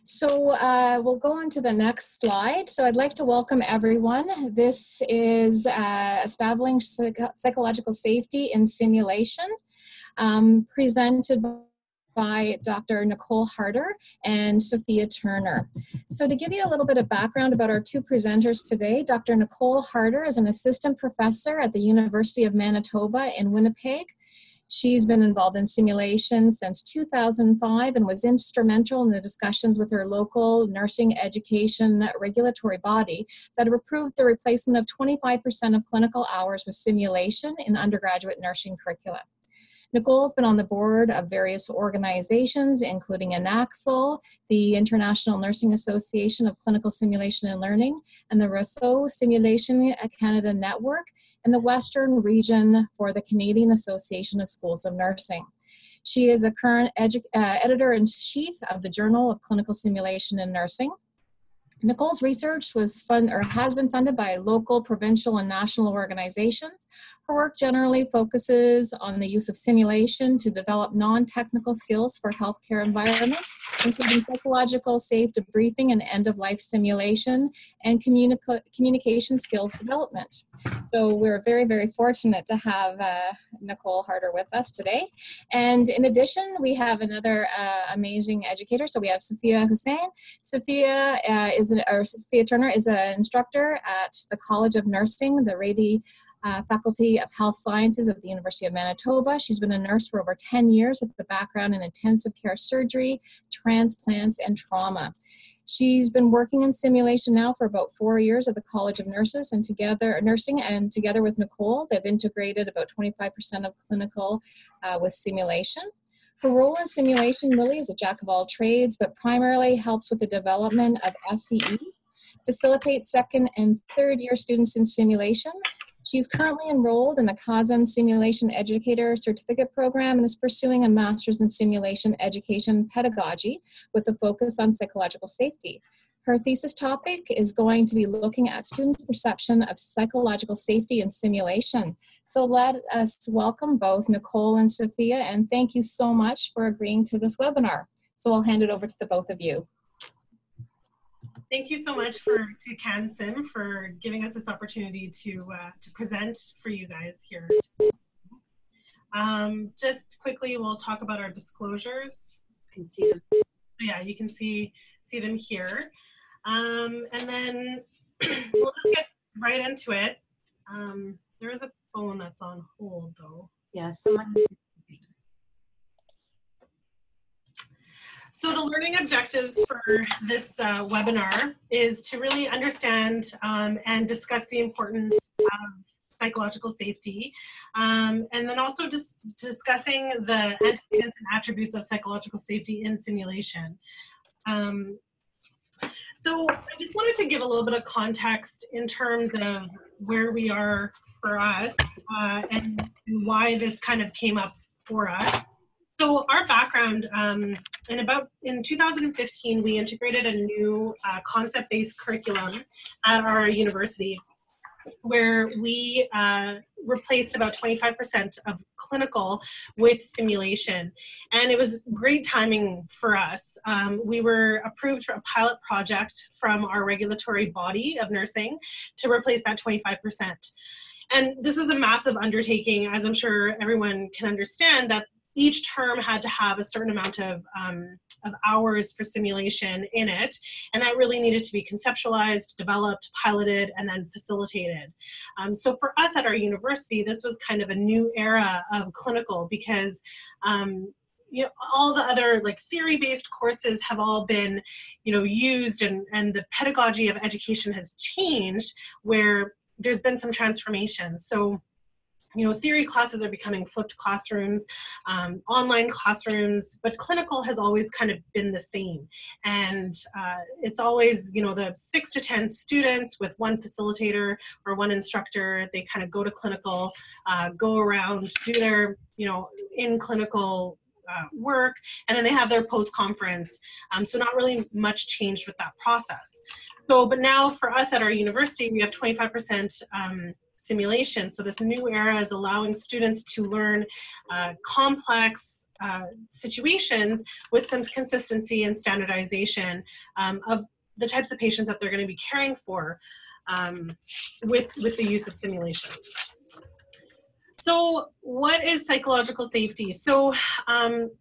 So we'll go on to the next slide. So I'd like to welcome everyone. This is Establishing Psychological Safety in Simulation, presented by Dr. Nicole Harder and Sophia Turner. So to give you a little bit of background about our two presenters today, Dr. Nicole Harder is an assistant professor at the University of Manitoba in Winnipeg. She's been involved in simulation since 2005 and was instrumental in the discussions with her local nursing education regulatory body that approved the replacement of 25% of clinical hours with simulation in undergraduate nursing curricula. Nicole's been on the board of various organizations, including INACSL, the International Nursing Association of Clinical Simulation and Learning, and the Rousseau Simulation Canada Network, and the Western Region for the Canadian Association of Schools of Nursing. She is a current editor-in-chief of the Journal of Clinical Simulation and Nursing. Nicole's research has been funded by local, provincial, and national organizations. Her work generally focuses on the use of simulation to develop non-technical skills for healthcare environment, including psychological safe debriefing and end-of-life simulation and communication skills development. So we're very, very fortunate to have Nicole Harder with us today. And in addition, we have another amazing educator. So we have Sophia Hussain. Sophia Turner is an instructor at the College of Nursing, the Rady Faculty of Health Sciences at the University of Manitoba. She's been a nurse for over 10 years with a background in intensive care surgery, transplants, and trauma. She's been working in simulation now for about 4 years at the College of Nursing, and together with Nicole, they've integrated about 25% of clinical with simulation. Her role in simulation really is a jack of all trades, but primarily helps with the development of SEEs, facilitates second and third year students in simulation. She's currently enrolled in the Kaizen Simulation Educator Certificate Program and is pursuing a Master's in Simulation Education Pedagogy with a focus on psychological safety. Her thesis topic is going to be looking at students' perception of psychological safety in simulation. So let us welcome both Nicole and Sophia, and thank you so much for agreeing to this webinar. So I'll hand it over to the both of you. Thank you so much to CanSim for giving us this opportunity to present for you guys here. Just quickly, we'll talk about our disclosures. You can see them. Yeah, you can see them here. And then we'll just get right into it. There is a phone that's on hold though. Yeah, someone. So the learning objectives for this webinar is to really understand and discuss the importance of psychological safety, and then also just discussing the antecedents and attributes of psychological safety in simulation. So I just wanted to give a little bit of context in terms of where we are for us and why this kind of came up for us. So our background, in 2015, we integrated a new concept-based curriculum at our university where we replaced about 25% of clinical with simulation. And it was great timing for us. We were approved for a pilot project from our regulatory body of nursing to replace that 25%. And this was a massive undertaking, as I'm sure everyone can understand, that each term had to have a certain amount of hours for simulation in it, and that really needed to be conceptualized, developed, piloted, and then facilitated. So for us at our university, this was kind of a new era of clinical because you know, all the other like theory-based courses have all been, you know, used, and the pedagogy of education has changed where there's been some transformation. So you know, theory classes are becoming flipped classrooms, online classrooms, but clinical has always kind of been the same. And it's always, you know, the 6 to 10 students with one facilitator or one instructor. They kind of go to clinical, go around, do their, you know, in clinical work, and then they have their post-conference. So not really much changed with that process. So, but now for us at our university, we have 25% simulation. So this new era is allowing students to learn complex situations with some consistency and standardization of the types of patients that they're going to be caring for with the use of simulation. So what is psychological safety? So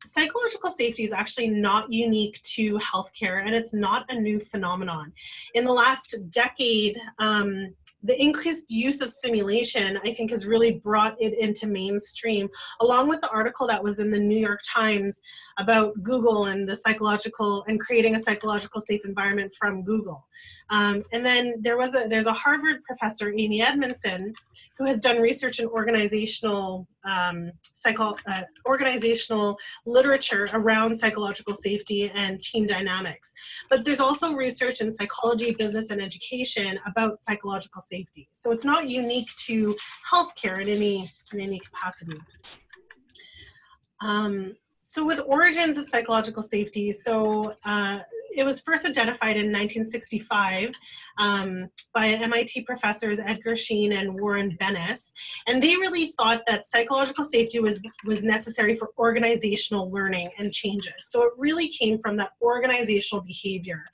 psychological safety is actually not unique to healthcare, and it's not a new phenomenon. In the last decade, the increased use of simulation, I think, has really brought it into mainstream, along with the article that was in the New York Times about Google and the psychological and creating a psychological safe environment from Google. And then there's a Harvard professor, Amy Edmondson, who has done research in organizational literature around psychological safety and team dynamics. But there's also research in psychology, business, and education about psychological safety. So it's not unique to healthcare in any capacity. So with origins of psychological safety, it was first identified in 1965 by MIT professors Edgar Schein and Warren Bennis. And they really thought that psychological safety was necessary for organizational learning and changes. So it really came from that organizational behavior.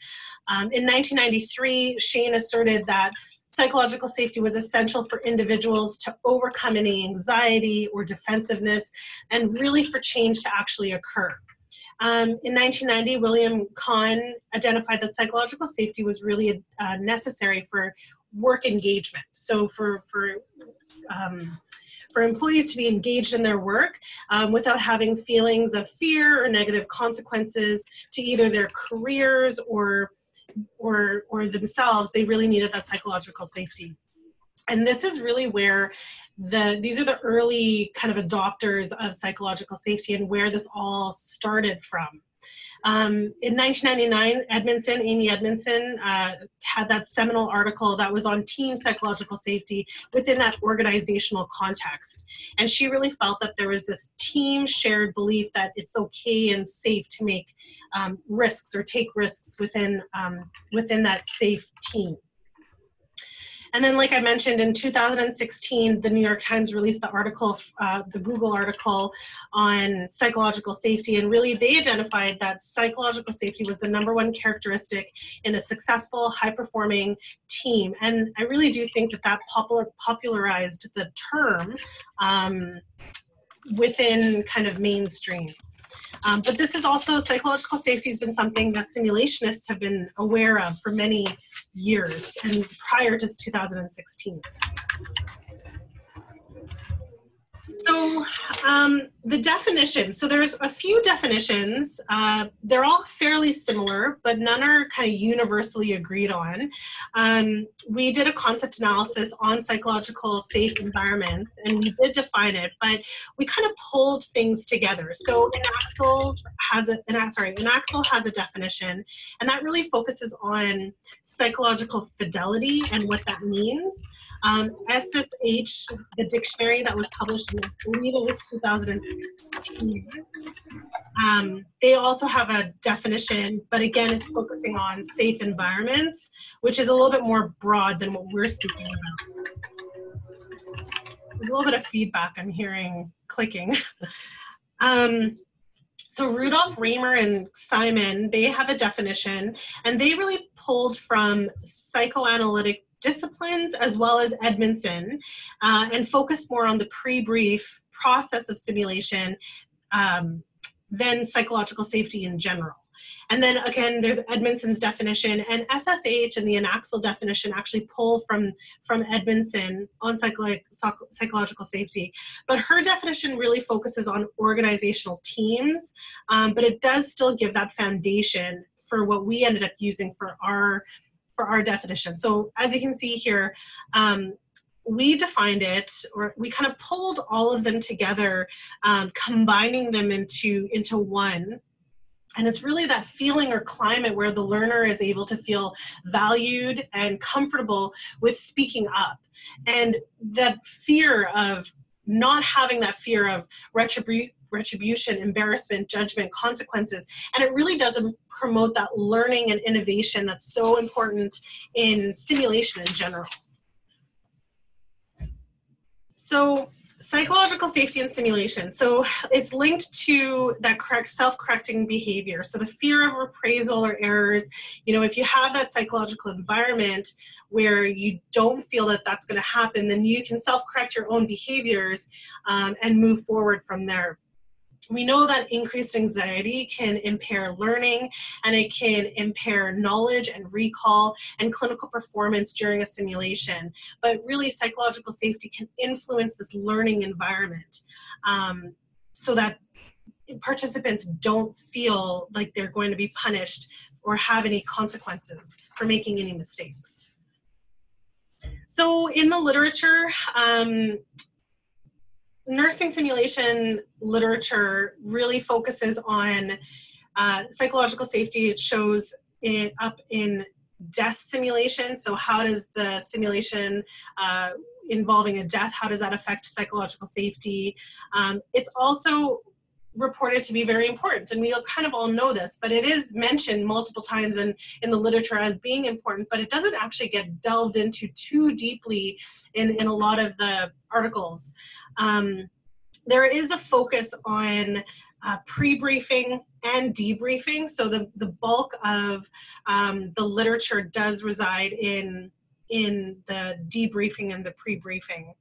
In 1993, Schein asserted that psychological safety was essential for individuals to overcome any anxiety or defensiveness and really for change to actually occur. In 1990, William Kahn identified that psychological safety was really necessary for work engagement. So for employees to be engaged in their work without having feelings of fear or negative consequences to either their careers or themselves, they really needed that psychological safety. And this is really where these are the early kind of adopters of psychological safety and where this all started from. In 1999, Amy Edmondson had that seminal article that was on team psychological safety within that organizational context. And she really felt that there was this team shared belief that it's okay and safe to make risks or take risks within that safe team. And then, like I mentioned, in 2016, the New York Times released the article, the Google article on psychological safety, and really they identified that psychological safety was the #1 characteristic in a successful, high-performing team. And I really do think that popularized the term within kind of mainstream. But this is also, psychological safety has been something that simulationists have been aware of for many years and prior to 2016. So the definition, so there's a few definitions. They're all fairly similar, but none are kind of universally agreed on. We did a concept analysis on psychological safe environments, and we did define it, but we kind of pulled things together. So Enaxel has a definition, and that really focuses on psychological fidelity and what that means. SSH, the dictionary that was published in, I believe it was 2016. They also have a definition, but again, it's focusing on safe environments, which is a little bit more broad than what we're speaking about. There's a little bit of feedback I'm hearing clicking. So Rudolph, Raymer, and Simon, they have a definition, and they really pulled from psychoanalytic disciplines as well as Edmondson and focused more on the pre-brief process of simulation than psychological safety in general. And then again, there's Edmondson's definition, and SSH and the Enaxel definition actually pull from Edmondson on psychological safety. But her definition really focuses on organizational teams, but it does still give that foundation for what we ended up using for our definition. So as you can see here, we defined it, or we kind of pulled all of them together, combining them into one. And it's really that feeling or climate where the learner is able to feel valued and comfortable with speaking up. And that fear of not having that fear of retribution, embarrassment, judgment, consequences. And it really doesn't promote that learning and innovation that's so important in simulation in general. So Psychological safety in simulation. So it's linked to that self-correcting behavior. So the fear of reprisal or errors, you know, if you have that psychological environment where you don't feel that that's going to happen, then you can self-correct your own behaviors and move forward from there. We know that increased anxiety can impair learning, and it can impair knowledge and recall and clinical performance during a simulation. But really, psychological safety can influence this learning environment so that participants don't feel like they're going to be punished or have any consequences for making any mistakes. So in the literature, nursing simulation literature really focuses on psychological safety. It shows it up in death simulation. So how does the simulation involving a death, how does that affect psychological safety? It's also reported to be very important, and we kind of all know this, but it is mentioned multiple times in the literature as being important, but it doesn't actually get delved into too deeply in a lot of the articles. There is a focus on pre-briefing and debriefing, so the bulk of the literature does reside in the debriefing and the pre-briefing.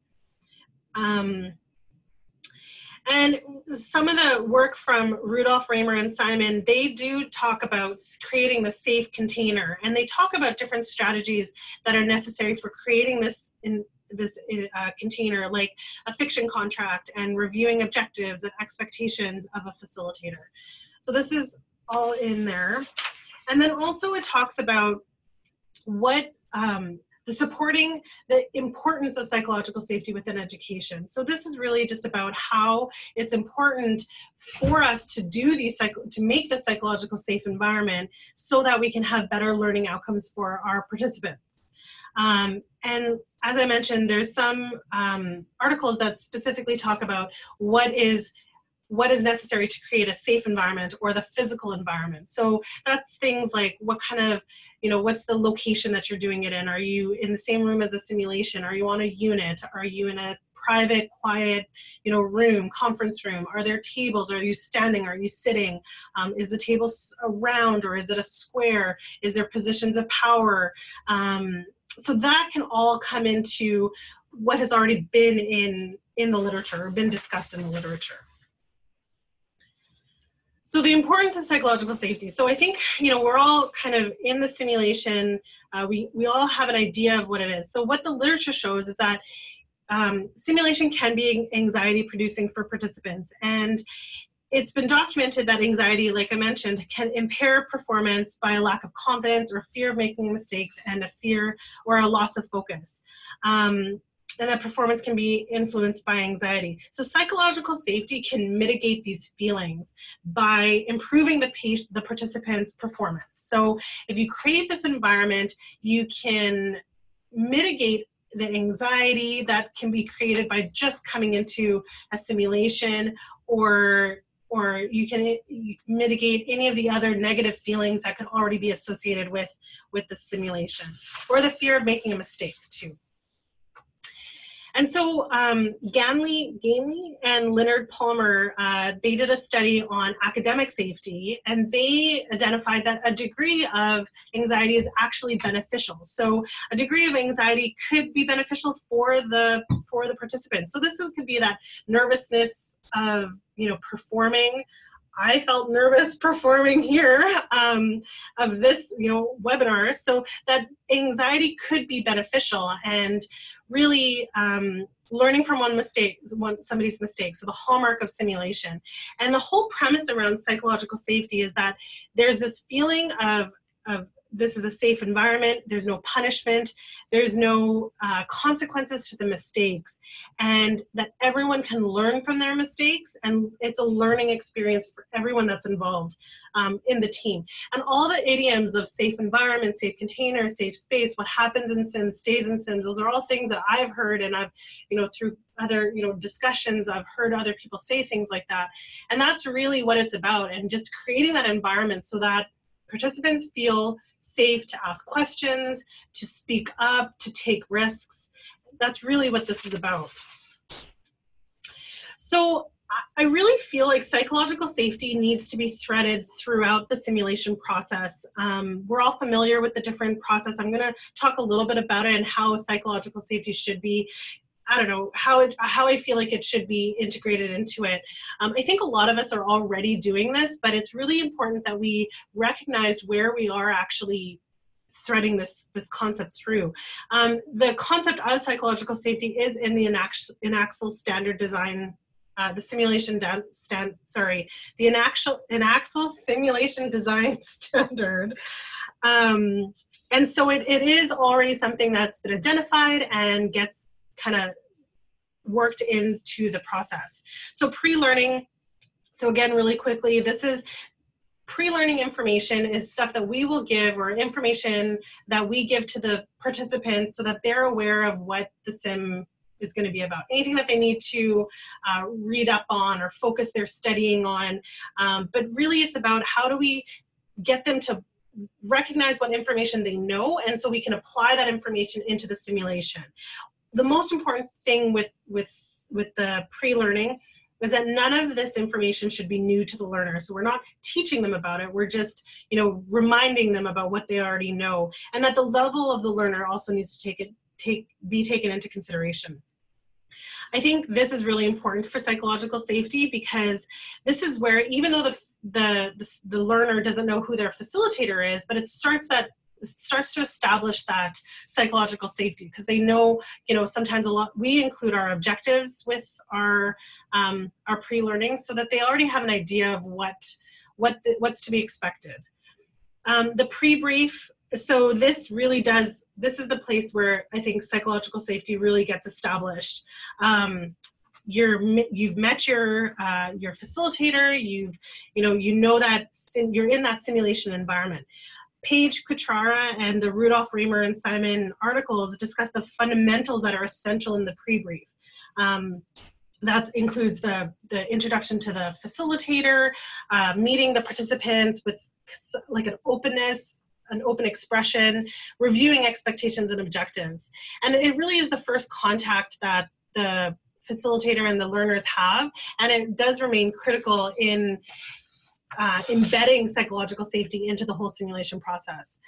And some of the work from Rudolph, Raymer, and Simon, they do talk about creating the safe container, and they talk about different strategies that are necessary for creating this container, like a fiction contract and reviewing objectives and expectations of a facilitator. So this is all in there. And then also it talks about what supporting the importance of psychological safety within education. So this is really just about how it's important for us to do to make the psychological safe environment so that we can have better learning outcomes for our participants. And as I mentioned, there's some articles that specifically talk about what is necessary to create a safe environment or the physical environment. So that's things like what kind of, what's the location that you're doing it in? Are you in the same room as a simulation? Are you on a unit? Are you in a private, quiet, room, conference room? Are there tables? Are you standing? Are you sitting? Is the table round or is it a square? Is there positions of power? So that can all come into what has already been in the literature or been discussed in the literature. So the importance of psychological safety. So I think, we're all kind of in the simulation. We all have an idea of what it is. So what the literature shows is that simulation can be anxiety producing for participants. And it's been documented that anxiety, like I mentioned, can impair performance by a lack of confidence or fear of making mistakes and a fear or a loss of focus. And that performance can be influenced by anxiety. So psychological safety can mitigate these feelings by improving the participant's performance. So if you create this environment, you can mitigate the anxiety that can be created by just coming into a simulation, or you can mitigate any of the other negative feelings that could already be associated with the simulation, or the fear of making a mistake too. And so Ganley and Leonard Palmer, they did a study on academic safety, and they identified that a degree of anxiety is actually beneficial. So a degree of anxiety could be beneficial for the participants. So this could be that nervousness of performing. I felt nervous performing here of this webinar. So that anxiety could be beneficial, and really learning from somebody's mistake. So the hallmark of simulation. And the whole premise around psychological safety is that there's this feeling of this is a safe environment, there's no punishment, there's no consequences to the mistakes, and that everyone can learn from their mistakes, and it's a learning experience for everyone that's involved in the team. And all the idioms of safe environment, safe container, safe space, what happens in Sims stays in Sims, those are all things that I've heard, and I've, through other, discussions, I've heard other people say things like that. And that's really what it's about, and just creating that environment so that participants feel safe to ask questions, to speak up, to take risks. That's really what this is about. So I really feel like psychological safety needs to be threaded throughout the simulation process. We're all familiar with the different process. I'm going to talk a little bit about it and how psychological safety should be, I don't know, how I feel like it should be integrated into it. I think a lot of us are already doing this, but it's really important that we recognize where we are actually threading this concept through. The concept of psychological safety is in the Enaxle standard design, the Enaxle simulation design standard. And so it is already something that's been identified and gets kind of worked into the process. So pre-learning, so again, really quickly, this is pre-learning information is stuff that we will give, or information that we give to the participants so that they're aware of what the sim is going to be about. Anything that they need to read up on or focus their studying on. But really it's about how do we get them to recognize what information they know, and so we can apply that information into the simulation. The most important thing with the pre-learning is that none of this information should be new to the learner. So we're not teaching them about it. We're just, reminding them about what they already know, and that the level of the learner also needs to be taken into consideration. I think this is really important for psychological safety, because this is where, even though the learner doesn't know who their facilitator is, but it starts to establish that psychological safety, because they know, sometimes we include our objectives with our pre-learning, so that they already have an idea of what's to be expected. The pre-brief, so this is the place where I think psychological safety really gets established. You've met your facilitator, you know that you're in that simulation environment. Page Kutrara and the Rudolph, Raymer, and Simon articles discuss the fundamentals that are essential in the pre-brief. That includes the introduction to the facilitator, meeting the participants with like an open expression, reviewing expectations and objectives. And it really is the first contact that the facilitator and the learners have, and it does remain critical in embedding psychological safety into the whole simulation process.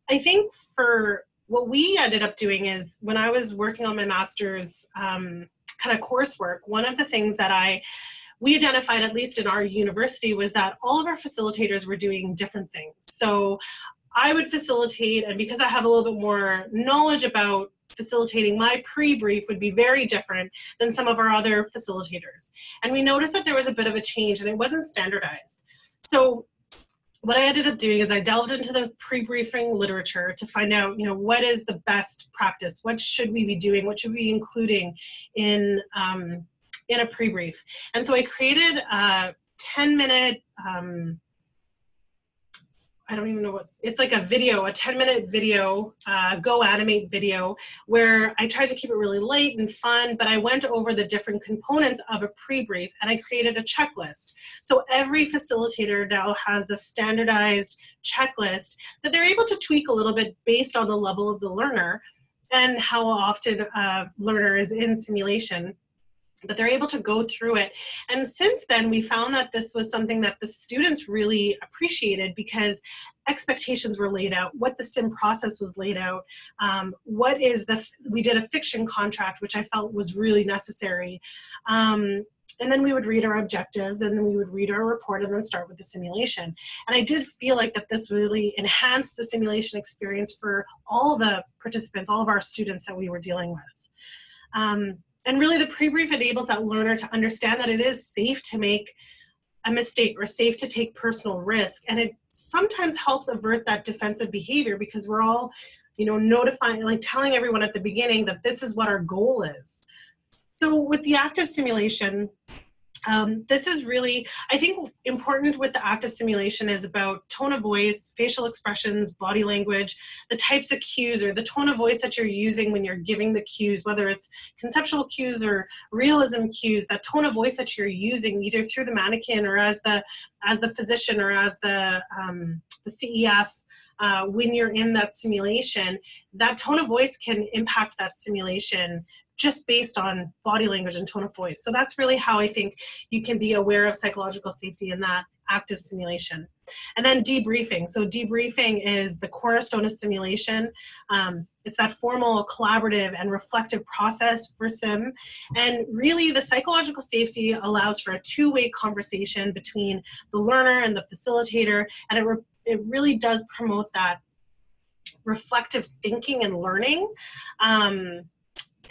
I think for what we ended up doing is, when I was working on my master's kind of coursework, one of the things that we identified, at least in our university, was that all of our facilitators were doing different things. So I would facilitate, and because I have a little bit more knowledge about facilitating, my pre-brief would be very different than some of our other facilitators. And we noticed that there was a bit of a change, and it wasn't standardized. So what I ended up doing is I delved into the pre-briefing literature to find out, what is the best practice? What should we be doing? What should we be including in a pre-brief? And so I created a 10-minute, I don't even know it's like a 10-minute video, Go Animate video, where I tried to keep it really light and fun, but I went over the different components of a pre-brief, and I created a checklist. So every facilitator now has the standardized checklist that they're able to tweak a little bit based on the level of the learner and how often a learner is in simulation. But they're able to go through it. And since then, we found that this was something that the students really appreciated, because expectations were laid out, what the sim process was laid out, we did a fiction contract, which I felt was really necessary. And then we would read our objectives, and then we would read our report, and then start with the simulation. And I did feel like that this really enhanced the simulation experience for all the participants, all of our students that we were dealing with. And really the pre-brief enables that learner to understand that it is safe to make a mistake or safe to take personal risk. And it sometimes helps avert that defensive behavior, because we're all, notifying, like telling everyone at the beginning that this is what our goal is. So with the active simulation, this is really, I think, important with the active simulation is about tone of voice, facial expressions, body language, the types of cues or the tone of voice that you're using when you're giving the cues, whether it's conceptual cues or realism cues, that tone of voice that you're using either through the mannequin or as the physician or as the CEF. When you're in that simulation, that tone of voice can impact that simulation just based on body language and tone of voice. So that's really how I think you can be aware of psychological safety in that active simulation. And then debriefing. So debriefing is the cornerstone of simulation. It's that formal, collaborative, and reflective process for sim. And really, the psychological safety allows for a two-way conversation between the learner and the facilitator, and it really does promote that reflective thinking and learning.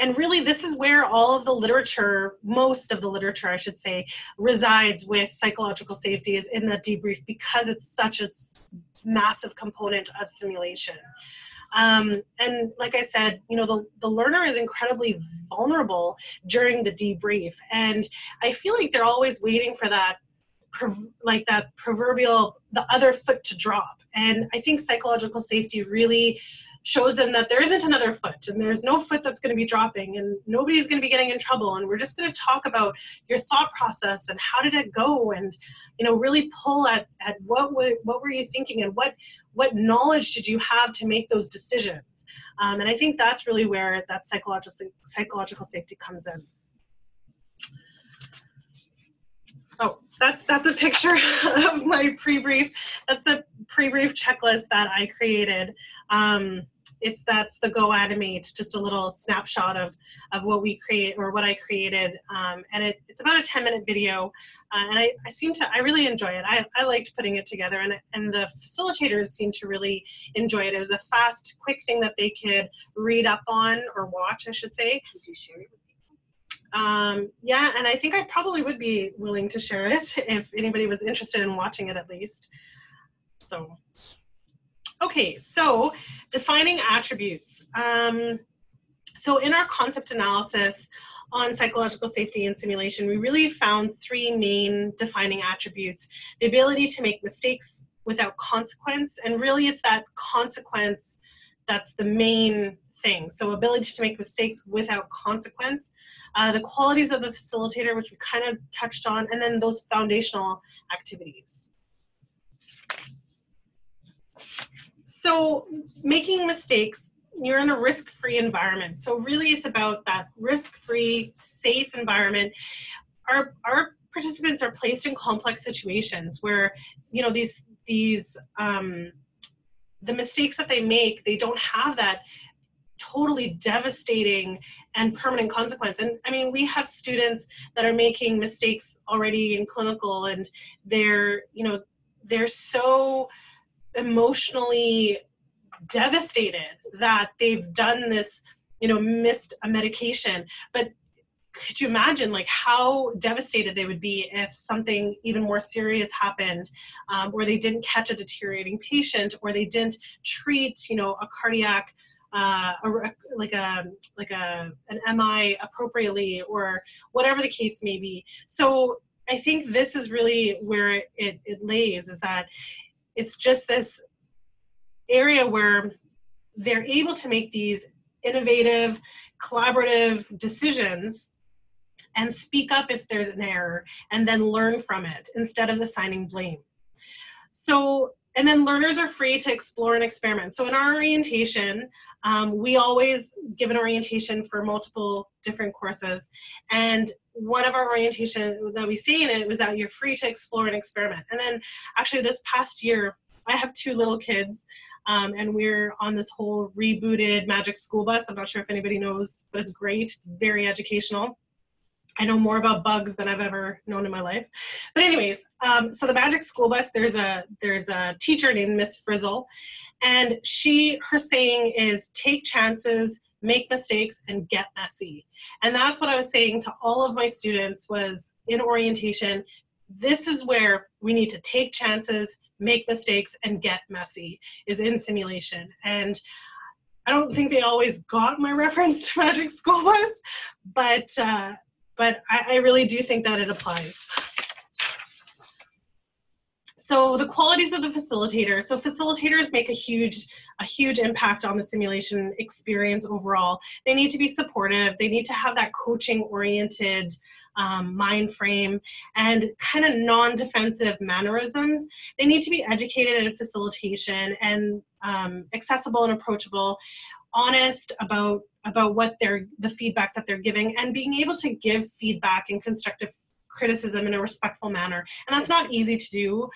And really, this is where all of the literature, most of the literature, I should say, resides with psychological safety, is in that debrief, because it's such a massive component of simulation. And like I said, you know, the learner is incredibly vulnerable during the debrief. And I feel like they're always waiting for that, like that proverbial, the other foot to drop. And I think psychological safety really shows them that there isn't another foot, and there's no foot that's going to be dropping, and nobody's going to be getting in trouble, and we're just going to talk about your thought process and how did it go, and, you know, really pull at what were you thinking, and what knowledge did you have to make those decisions. And I think that's really where that psychological safety comes in. Oh, that's a picture of my pre-brief. That's the pre-brief checklist that I created. That's the Go Animate, just a little snapshot of what we create, or what I created. And it's about a 10-minute video. And I really enjoy it. I liked putting it together, and the facilitators seemed to really enjoy it. It was a fast, quick thing that they could read up on, or watch, I should say. Could you share it with yeah, and I think I probably would be willing to share it if anybody was interested in watching it, at least. So, okay, so defining attributes. So in our concept analysis on psychological safety and simulation, we really found three main defining attributes: the ability to make mistakes without consequence, and really it's that consequence that's the main thing. So ability to make mistakes without consequence, the qualities of the facilitator, which we kind of touched on, and then those foundational activities. So making mistakes, you're in a risk-free environment. So really it's about that risk-free, safe environment. Our participants are placed in complex situations where, you know, the mistakes that they make, they don't have that totally devastating and permanent consequence. And I mean, we have students that are making mistakes already in clinical, and they're so emotionally devastated that they've done this, you know, missed a medication. But could you imagine like how devastated they would be if something even more serious happened, or they didn't catch a deteriorating patient, or they didn't treat, you know, a cardiac an MI appropriately, or whatever the case may be. So I think this is really where it lays, is that it's just this area where they're able to make these innovative, collaborative decisions and speak up if there's an error, and then learn from it instead of assigning blame. So, and then learners are free to explore and experiment. So in our orientation, we always give an orientation for multiple different courses. And one of our orientation that we say in it was that you're free to explore and experiment. And then actually this past year, I have 2 little kids, and we're on this whole rebooted Magic School Bus. I'm not sure if anybody knows, but it's great. It's very educational. I know more about bugs than I've ever known in my life. But anyways, so the Magic School Bus, there's a teacher named Miss Frizzle, and her saying is, take chances, make mistakes, and get messy. And that's what I was saying to all of my students was in orientation. This is where we need to take chances, make mistakes, and get messy, is in simulation. And I don't think they always got my reference to Magic School Bus, but I really do think that it applies. So the qualities of the facilitator. So facilitators make a huge impact on the simulation experience overall. They need to be supportive. They need to have that coaching-oriented mind frame and kind of non-defensive mannerisms. They need to be educated in facilitation and accessible and approachable, honest about about what the feedback that they're giving, and being able to give feedback and constructive criticism in a respectful manner. And that's not easy to do.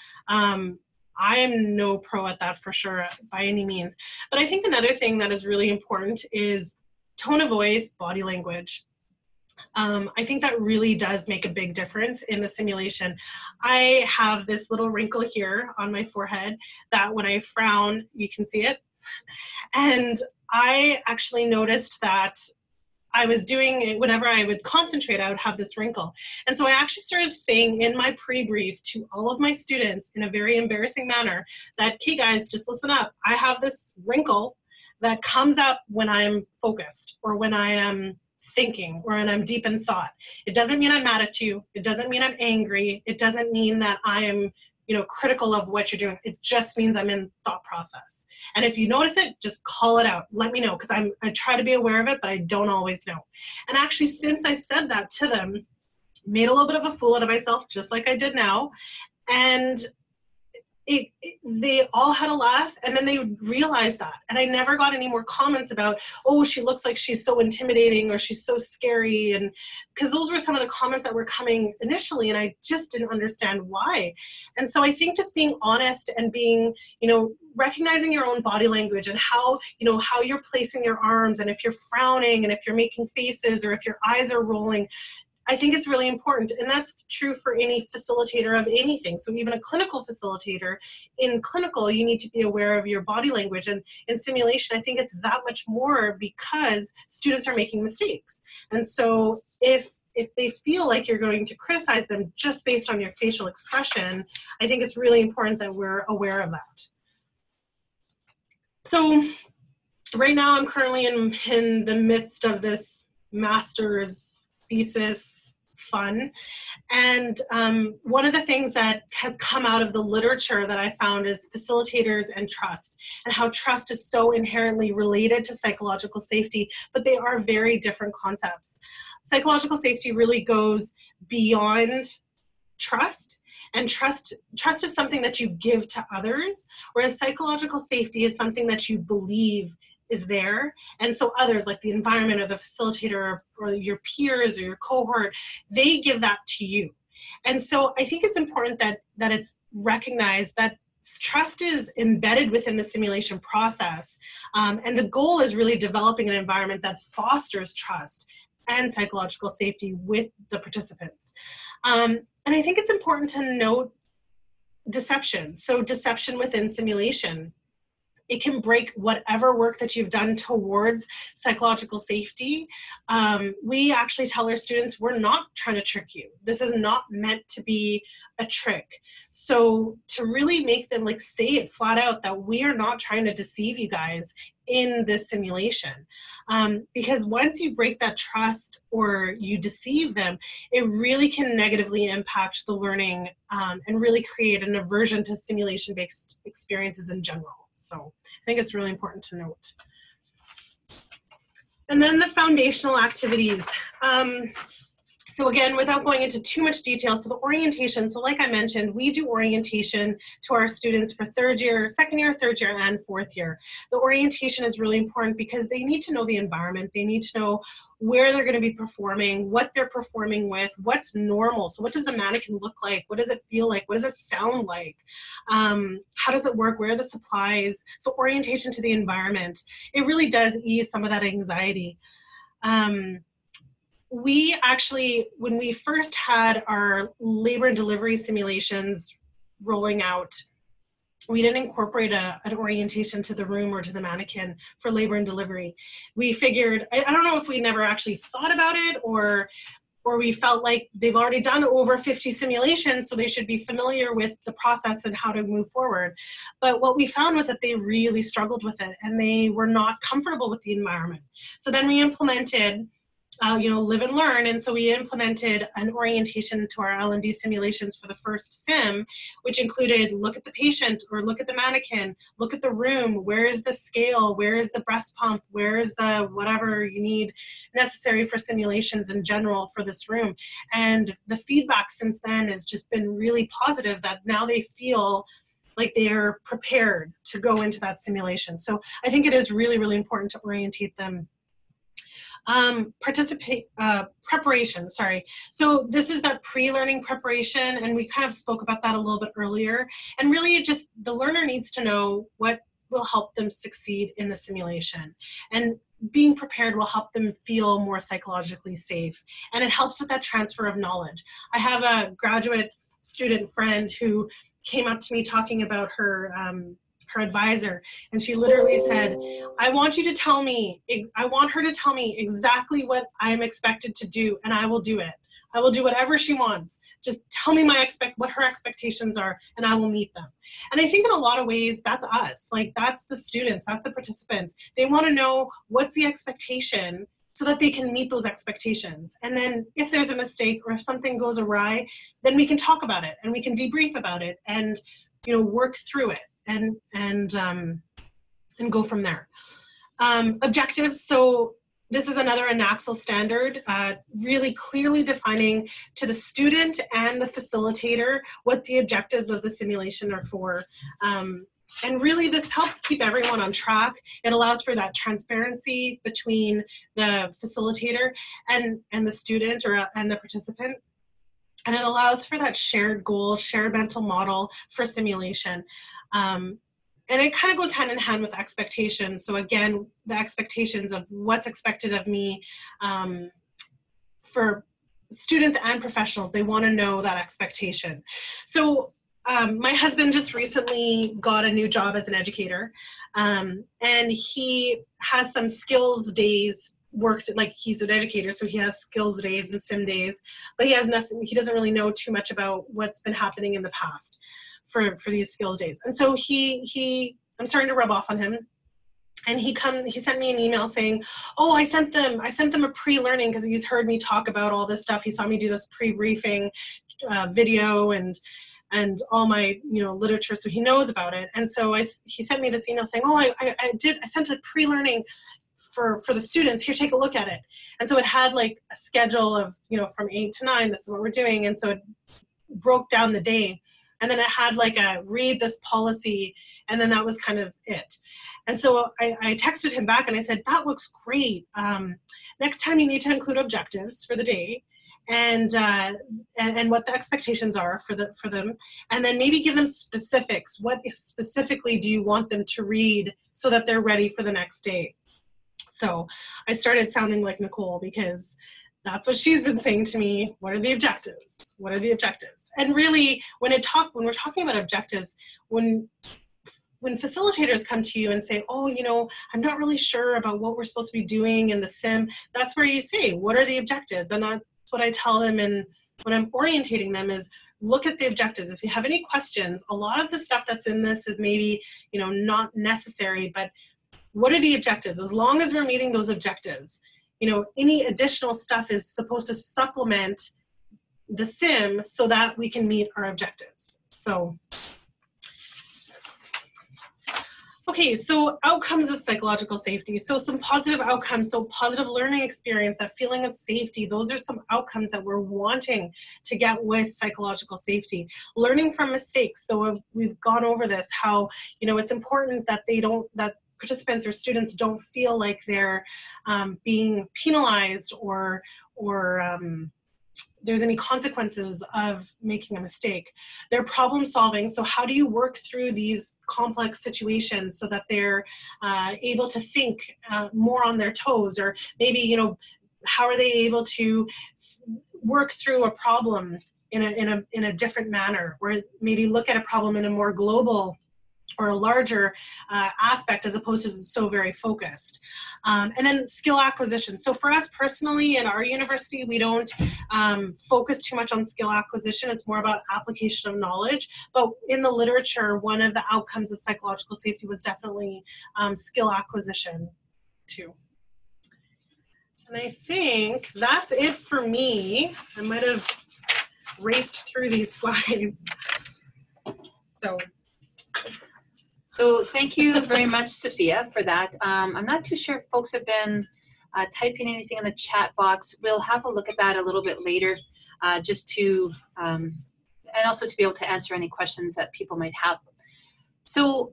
I am no pro at that for sure by any means. But I think another thing that is really important is tone of voice, body language. I think that really does make a big difference in the simulation. I have this little wrinkle here on my forehead that when I frown, you can see it. And I actually noticed that I was doing it whenever I would concentrate, I would have this wrinkle. And so I actually started saying in my pre-brief to all of my students in a very embarrassing manner that, okay guys, just listen up. I have this wrinkle that comes up when I'm focused or when I am thinking or when I'm deep in thought. It doesn't mean I'm mad at you. It doesn't mean I'm angry. It doesn't mean that I am, critical of what you're doing. It just means I'm in thought process. And if you notice it, just call it out. Let me know, because I try to be aware of it, but I don't always know. And actually, since I said that to them, made a little bit of a fool out of myself, just like I did now. And they all had a laugh, and then they realized that. And I never got any more comments about, oh, she looks like she's so intimidating or she's so scary. And because those were some of the comments that were coming initially, and I just didn't understand why. And so I think just being honest and being, recognizing your own body language and how you're placing your arms, and if you're frowning and if you're making faces or if your eyes are rolling, I think it's really important. And that's true for any facilitator of anything. So even a clinical facilitator, in clinical, you need to be aware of your body language. And in simulation, I think it's that much more because students are making mistakes. And so if they feel like you're going to criticize them just based on your facial expression, I think it's really important that we're aware of that. So right now I'm currently in the midst of this master's thesis fun. And one of the things that has come out of the literature that I found is facilitators and trust, and how trust is so inherently related to psychological safety, but they are very different concepts. Psychological safety really goes beyond trust, and trust is something that you give to others, whereas psychological safety is something that you believe is there. And so others, like the environment or the facilitator or your peers or your cohort, they give that to you. And so I think it's important that it's recognized that trust is embedded within the simulation process. And the goal is really developing an environment that fosters trust and psychological safety with the participants. And I think it's important to note deception. So deception within simulation. It can break whatever work that you've done towards psychological safety. We actually tell our students, we're not trying to trick you. This is not meant to be a trick. So to really make them say it flat out that we are not trying to deceive you guys in this simulation. Because once you break that trust or you deceive them, it really can negatively impact the learning and really create an aversion to simulation-based experiences in general. So I think it's really important to note. And then the foundational activities. So again, without going into too much detail, so the orientation, so like I mentioned, we do orientation to our students for third year, second year, third year, and fourth year. The orientation is really important because they need to know the environment. They need to know where they're going to be performing, what they're performing with, what's normal. So what does the mannequin look like? What does it feel like? What does it sound like? How does it work? Where are the supplies? So orientation to the environment. It really does ease some of that anxiety. We actually, when we first had our labor and delivery simulations rolling out, we didn't incorporate an orientation to the room or to the mannequin for labor and delivery. We figured, I don't know if we never actually thought about it or we felt like they've already done over 50 simulations, so they should be familiar with the process and how to move forward. But what we found was that they really struggled with it and they were not comfortable with the environment. So then we implemented live and learn. And so we implemented an orientation to our L&D simulations for the first sim, which included look at the patient or look at the mannequin, look at the room, where is the scale, where is the breast pump, where is the whatever you need necessary for simulations in general for this room. And the feedback since then has just been really positive that now they feel like they're prepared to go into that simulation. So I think it is really, really important to orientate them. Preparation, sorry. So this is that pre-learning preparation, and we kind of spoke about that a little bit earlier. And really just the learner needs to know what will help them succeed in the simulation. And being prepared will help them feel more psychologically safe. And it helps with that transfer of knowledge. I have a graduate student friend who came up to me talking about her advisor, and she literally said, I want her to tell me exactly what I'm expected to do, and I will do it. I will do whatever she wants. Just tell me what her expectations are, and I will meet them. And I think in a lot of ways, that's us. Like, that's the students, that's the participants. They want to know what's the expectation so that they can meet those expectations. And then if there's a mistake or if something goes awry, then we can talk about it and we can debrief about it and, you know, work through it and go from there. Objectives. So this is another ANACSL standard, really clearly defining to the student and the facilitator what the objectives of the simulation are for. And really this helps keep everyone on track. It allows for that transparency between the facilitator and the student and the participant. And it allows for that shared goal, shared mental model for simulation. And it kind of goes hand in hand with expectations. So again, the expectations of what's expected of me for students and professionals, they want to know that expectation. So my husband just recently got a new job as an educator, and he has some skills days worked, like he's an educator, so he has skills days and sim days, but he has nothing, he doesn't really know too much about what's been happening in the past for these skills days. And so I'm starting to rub off on him. And he sent me an email saying, oh, I sent them a pre-learning because he's heard me talk about all this stuff. He saw me do this pre-briefing video and all my, you know, literature, so he knows about it. And so he sent me this email saying, oh, I sent a pre-learning for the students. Here, take a look at it. And so it had like a schedule of, you know, from 8 to 9, this is what we're doing. And so it broke down the day. And then it had like a read this policy, and then that was kind of it. And so I texted him back and I said, that looks great. Next time you need to include objectives for the day and what the expectations are for them. And then maybe give them specifics. What specifically do you want them to read so that they're ready for the next day? So I started sounding like Nicole because that's what she's been saying to me. What are the objectives? What are the objectives? And really, when we're talking about objectives, when facilitators come to you and say, oh, you know, I'm not really sure about what we're supposed to be doing in the sim, that's where you say, what are the objectives? And that's what I tell them, and when I'm orientating them is, look at the objectives. If you have any questions, a lot of the stuff that's in this is maybe, you know, not necessary, but what are the objectives? As long as we're meeting those objectives, you know, any additional stuff is supposed to supplement the sim so that we can meet our objectives. So, yes. Okay, so outcomes of psychological safety. So some positive outcomes, so positive learning experience, that feeling of safety, those are some outcomes that we're wanting to get with psychological safety. Learning from mistakes, so we've gone over this, how, you know, it's important that that participants or students don't feel like they're being penalized or there's any consequences of making a mistake. They're problem solving, so how do you work through these complex situations so that they're able to think more on their toes, or maybe, you know, how are they able to work through a problem in a different manner, or maybe look at a problem in a more global or a larger aspect as opposed to so very focused. And then skill acquisition. So for us personally in our university, we don't focus too much on skill acquisition. It's more about application of knowledge. But in the literature, one of the outcomes of psychological safety was definitely skill acquisition too. And I think that's it for me. I might have raced through these slides. So thank you very much, Sophia, for that. I'm not too sure if folks have been typing anything in the chat box. We'll have a look at that a little bit later, just to, and also to be able to answer any questions that people might have. So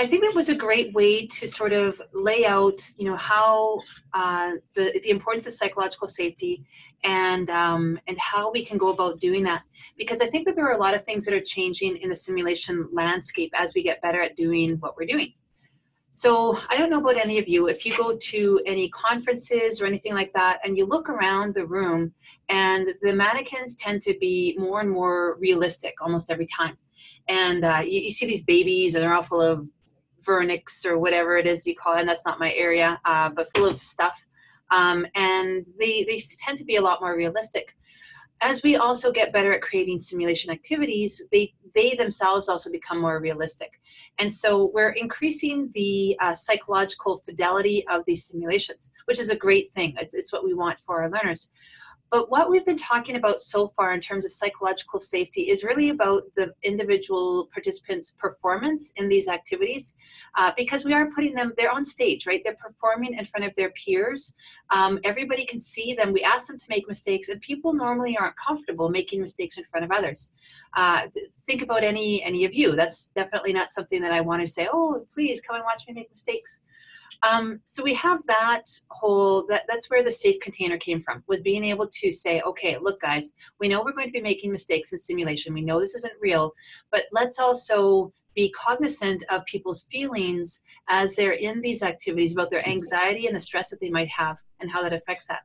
I think it was a great way to sort of lay out, how the importance of psychological safety and how we can go about doing that. Because I think that there are a lot of things that are changing in the simulation landscape as we get better at doing what we're doing. So I don't know about any of you, if you go to any conferences or anything like that, and you look around the room, and the mannequins tend to be more and more realistic almost every time. And you see these babies, and they're all full of vernix or whatever it is you call it, and that's not my area, but full of stuff. And they tend to be a lot more realistic. As we also get better at creating simulation activities, they themselves also become more realistic. And so we're increasing the psychological fidelity of these simulations, which is a great thing. It's what we want for our learners. But what we've been talking about so far in terms of psychological safety is really about the individual participants' performance in these activities, because we are putting them, they're on stage, right? They're performing in front of their peers. Everybody can see them. We ask them to make mistakes, and people normally aren't comfortable making mistakes in front of others. Think about any of you. That's definitely not something that I want to say, oh, please come and watch me make mistakes. So we have that's where the safe container came from, was being able to say, okay, look guys, we know we're going to be making mistakes in simulation. We know this isn't real, but let's also be cognizant of people's feelings as they're in these activities, about their anxiety and the stress that they might have and how that affects that.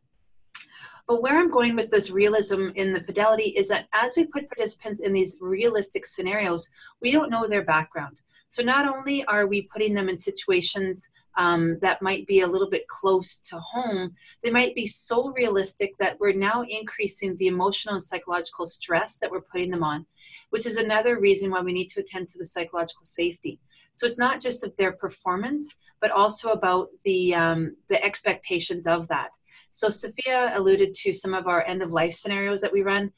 But where I'm going with this realism in the fidelity is that as we put participants in these realistic scenarios, we don't know their background. So not only are we putting them in situations that might be a little bit close to home, they might be so realistic that we're now increasing the emotional and psychological stress that we're putting them on, which is another reason why we need to attend to the psychological safety. So it's not just of their performance, but also about the expectations of that. So Sophia alluded to some of our end-of-life scenarios that we run.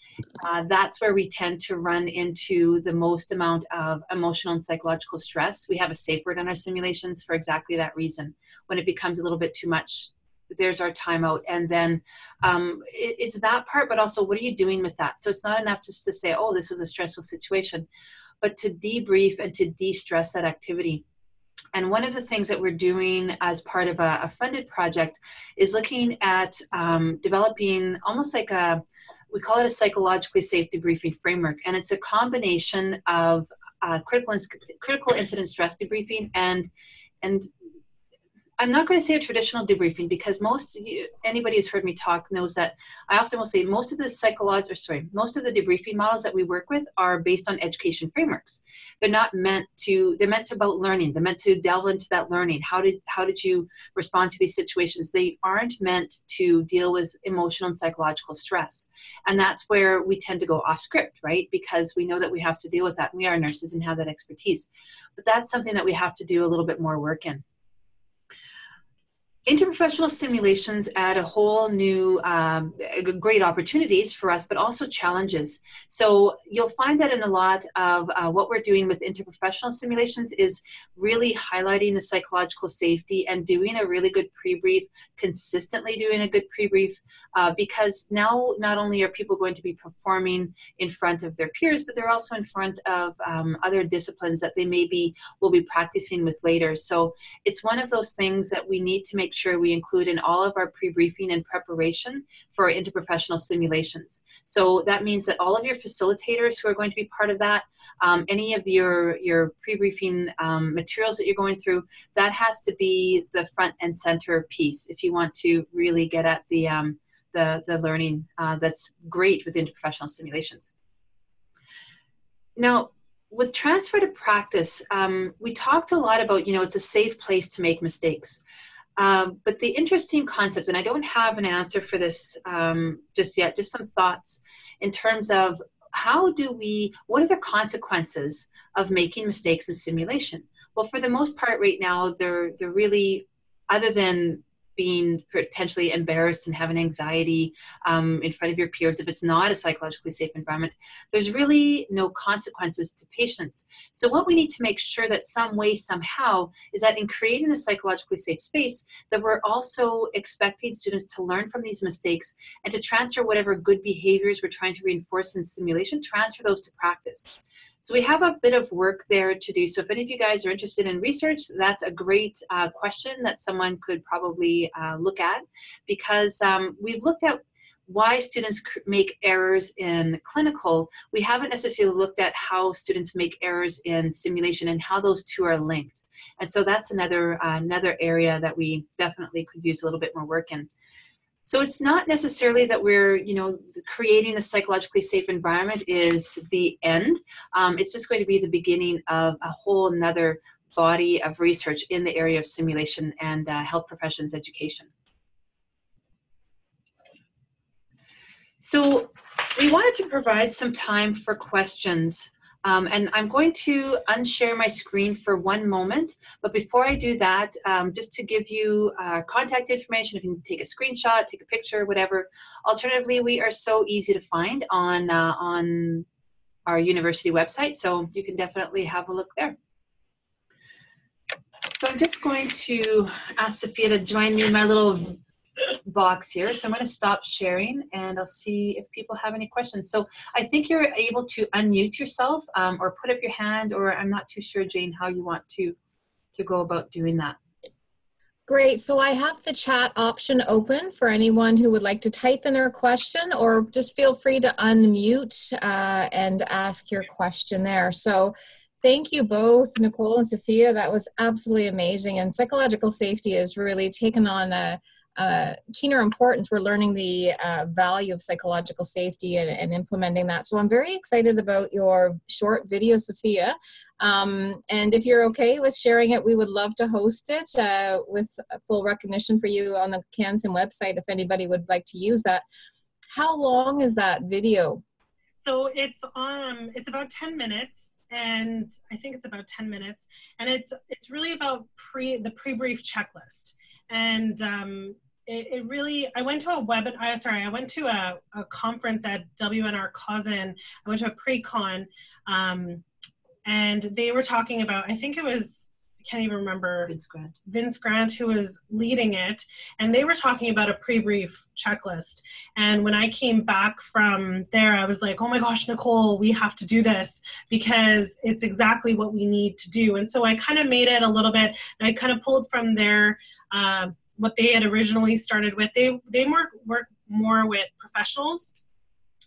That's where we tend to run into the most amount of emotional and psychological stress. We have a safe word on our simulations for exactly that reason. When it becomes a little bit too much, there's our timeout. And then it's that part, but also what are you doing with that? So it's not enough just to say, oh, this was a stressful situation, but to debrief and to de-stress that activity. And one of the things that we're doing as part of a funded project is looking at developing almost like we call it a psychologically safe debriefing framework. And it's a combination of critical incident stress debriefing and I'm not going to say a traditional debriefing, because anybody who's heard me talk knows that I often will say most of the debriefing models that we work with are based on education frameworks. They're meant about learning. They're meant to delve into that learning. How did you respond to these situations? They aren't meant to deal with emotional and psychological stress. And that's where we tend to go off script, right? Because we know that we have to deal with that. We are nurses and have that expertise. But that's something that we have to do a little bit more work in. Interprofessional simulations add a whole new great opportunities for us, but also challenges. So you'll find that in a lot of what we're doing with interprofessional simulations is really highlighting the psychological safety and doing a really good pre-brief, consistently doing a good pre-brief, because now not only are people going to be performing in front of their peers, but they're also in front of other disciplines that they will be practicing with later. So it's one of those things that we need to make sure we include in all of our pre-briefing and preparation for our interprofessional simulations. So that means that all of your facilitators who are going to be part of that, any of your pre-briefing materials that you're going through, that has to be the front and center piece if you want to really get at the learning that's great with interprofessional simulations. Now, with transfer to practice, we talked a lot about, it's a safe place to make mistakes. But the interesting concept, and I don't have an answer for this just yet, just some thoughts in terms of what are the consequences of making mistakes in simulation? Well, for the most part right now, they're really, other than being potentially embarrassed and having anxiety in front of your peers, if it's not a psychologically safe environment, there's really no consequences to patients. So what we need to make sure that some way, somehow, is that in creating a psychologically safe space, that we're also expecting students to learn from these mistakes and to transfer whatever good behaviors we're trying to reinforce in simulation, transfer those to practice. So we have a bit of work there to do. So if any of you guys are interested in research, that's a great question that someone could probably look at, because we've looked at why students make errors in clinical. We haven't necessarily looked at how students make errors in simulation and how those two are linked. And so that's another area that we definitely could use a little bit more work in. So it's not necessarily that we're, creating a psychologically safe environment is the end. It's just going to be the beginning of a whole nother body of research in the area of simulation and health professions education. So we wanted to provide some time for questions. And I'm going to unshare my screen for one moment. But before I do that, just to give you contact information, if you can take a screenshot, take a picture, whatever. Alternatively, we are so easy to find on our university website, so you can definitely have a look there. So I'm just going to ask Sophia to join me in my little box here. So I'm going to stop sharing and I'll see if people have any questions. So I think you're able to unmute yourself or put up your hand, or I'm not too sure, Jane, how you want to go about doing that. Great. So I have the chat option open for anyone who would like to type in their question, or just feel free to unmute and ask your question there. So thank you both, Nicole and Sophia. That was absolutely amazing. And psychological safety has really taken on a keener importance. We're learning the value of psychological safety and implementing that. So I'm very excited about your short video, Sophia. And if you're okay with sharing it, we would love to host it with full recognition for you on the CanSim website if anybody would like to use that. How long is that video? So it's about 10 minutes, and I think it's about 10 minutes, and it's really about the pre-brief checklist. And it really, I went to a conference at WNR Causin. I went to a pre-con, and they were talking about, I think it was, I can't even remember, Vince Grant, who was leading it, and they were talking about a pre-brief checklist. And when I came back from there, I was like, oh my gosh, Nicole, we have to do this, because it's exactly what we need to do. And so I kind of made it a little bit, and I kind of pulled from their what they had originally started with. They work more with professionals,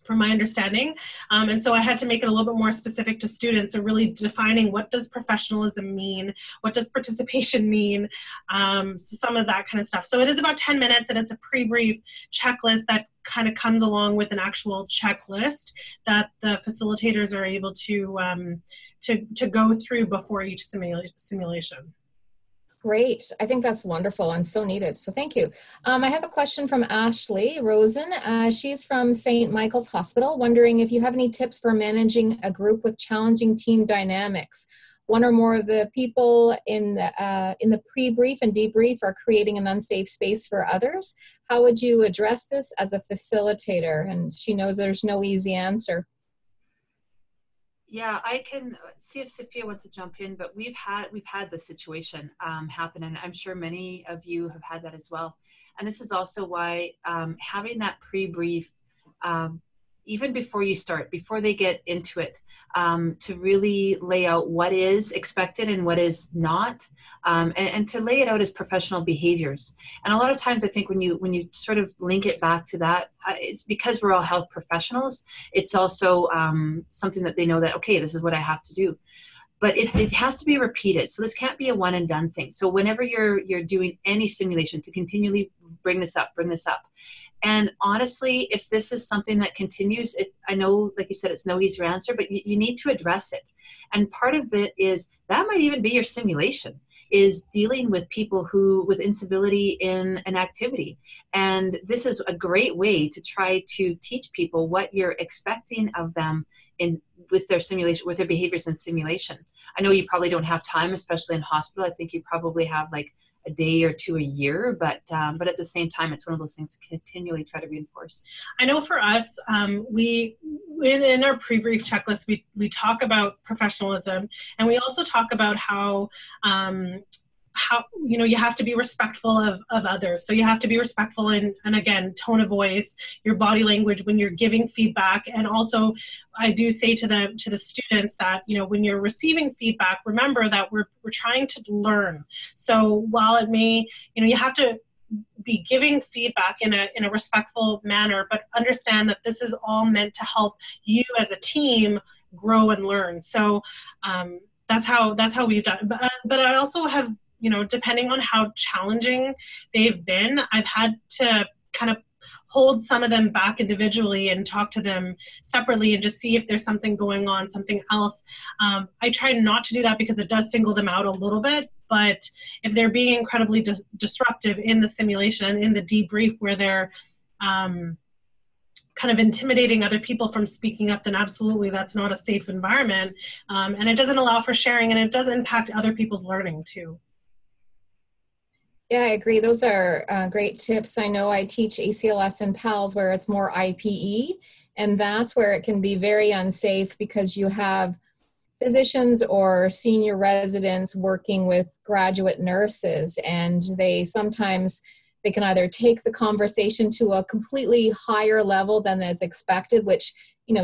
from my understanding. And so I had to make it a little bit more specific to students. So really defining, what does professionalism mean? What does participation mean? So some of that kind of stuff. So it is about 10 minutes, and it's a pre-brief checklist that kind of comes along with an actual checklist that the facilitators are able to go through before each simulation. Great. I think that's wonderful and so needed. So thank you. I have a question from Ashley Rosen. She's from St. Michael's Hospital, wondering if you have any tips for managing a group with challenging team dynamics. One or more of the people in the pre-brief and debrief are creating an unsafe space for others. How would you address this as a facilitator? And she knows there's no easy answer. Yeah, I can see if Sophia wants to jump in, but we've had this situation happen, and I'm sure many of you have had that as well. And this is also why having that pre-brief, even before you start, before they get into it, to really lay out what is expected and what is not, and to lay it out as professional behaviors. And a lot of times I think when you sort of link it back to that, it's because we're all health professionals, it's also something that they know that, okay, this is what I have to do. But it has to be repeated. So this can't be a one and done thing. So whenever you're doing any simulation, to continually bring this up. And honestly, if this is something that continues, I know, like you said, it's no easier answer, but you need to address it. And part of it is, that might even be your simulation, is dealing with people with instability in an activity. And this is a great way to try to teach people what you're expecting of them with their simulation, with their behaviors in simulation. I know you probably don't have time, especially in hospital. I think you probably have like a day or two a year, but at the same time, it's one of those things to continually try to reinforce. I know for us, in our pre-brief checklist, we talk about professionalism, and we also talk about how how, you have to be respectful of others. So you have to be respectful and again, tone of voice, your body language when you're giving feedback. And also I do say to the students that, when you're receiving feedback, remember that we're trying to learn. So while it may, you have to be giving feedback in a respectful manner, but understand that this is all meant to help you as a team grow and learn. So that's how we've done. But I also have, depending on how challenging they've been, I've had to kind of hold some of them back individually and talk to them separately and just see if there's something going on, something else. I try not to do that because it does single them out a little bit. But if they're being incredibly disruptive in the simulation and in the debrief where they're kind of intimidating other people from speaking up, then absolutely that's not a safe environment. And it doesn't allow for sharing, and it does impact other people's learning too. Yeah, I agree. Those are great tips. I know I teach ACLS and PALS where it's more IPE, and that's where it can be very unsafe because you have physicians or senior residents working with graduate nurses, and they can either take the conversation to a completely higher level than is expected, which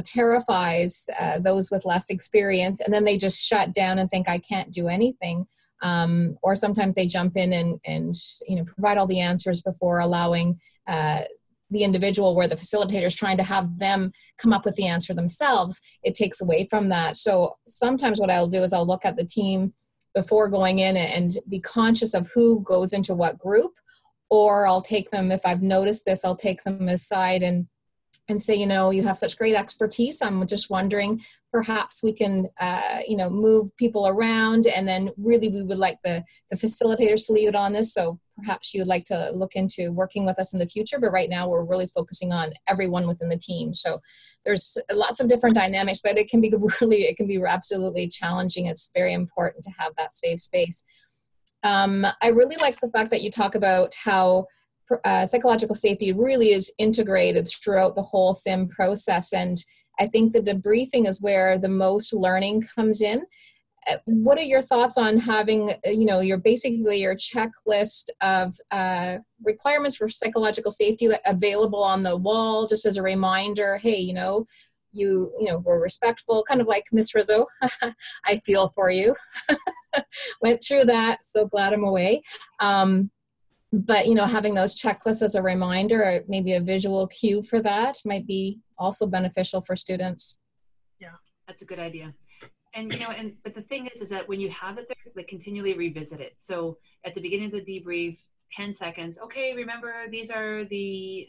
terrifies those with less experience, and then they just shut down and think I can't do anything. Or sometimes they jump in and provide all the answers before allowing the individual where the facilitator is trying to have them come up with the answer themselves. It takes away from that. So sometimes what I'll do is I'll look at the team before going in and be conscious of who goes into what group, or I'll take them, if I've noticed this, I'll take them aside and say, you have such great expertise. I'm just wondering, perhaps we can, move people around, and then really we would like the facilitators to lead on this. So perhaps you would like to look into working with us in the future, but right now we're really focusing on everyone within the team. So there's lots of different dynamics, but it can be absolutely challenging. It's very important to have that safe space. I really like the fact that you talk about how psychological safety really is integrated throughout the whole SIM process. And I think the debriefing is where the most learning comes in. What are your thoughts on having, your checklist of requirements for psychological safety available on the wall, just as a reminder, hey, we're respectful, kind of like Miss Rizzo. I feel for you. Went through that. So glad I'm away. But, having those checklists as a reminder, or maybe a visual cue for that, might be also beneficial for students. Yeah, that's a good idea. And, but the thing is that when you have it there, like continually revisit it. So at the beginning of the debrief, 10 seconds, okay, remember these are the,